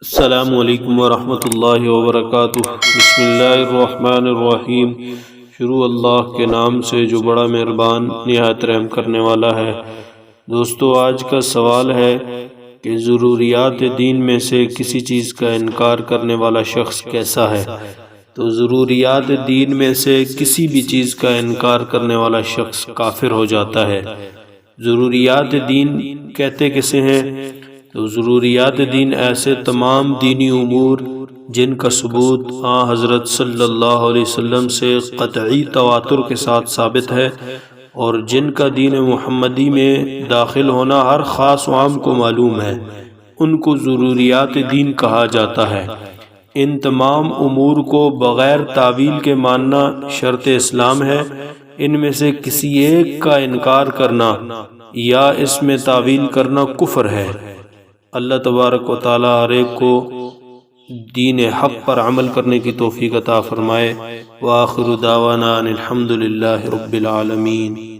السلام علیکم ورحمۃ اللہ وبرکاتہ۔ بسم اللہ الرحمن الرحیم۔ شروع اللہ کے نام سے جو بڑا مہربان نہایت رحم کرنے والا ہے۔ دوستو، آج کا سوال ہے کہ ضروریات دین میں سے کسی چیز کا انکار کرنے والا شخص کیسا ہے؟ تو ضروریات دین میں سے کسی بھی چیز کا انکار کرنے والا شخص کافر ہو جاتا ہے۔ ضروریات دین کہتے کسے ہیں؟ تو ضروریات دین ایسے تمام دینی امور جن کا ثبوت حضرت صلی اللہ علیہ وسلم سے قطعی تواتر کے ساتھ ثابت ہے اور جن کا دین محمدی میں داخل ہونا ہر خاص و عام کو معلوم ہے، ان کو ضروریات دین کہا جاتا ہے۔ ان تمام امور کو بغیر تعویل کے ماننا شرط اسلام ہے۔ ان میں سے کسی ایک کا انکار کرنا یا اس میں تعویل کرنا کفر ہے۔ اللہ تبارک و تعالی ہر ایک کو دین حق پر عمل کرنے کی توفیق عطا فرمائے۔ وآخر دعوانا ان الحمد للہ رب العالمین۔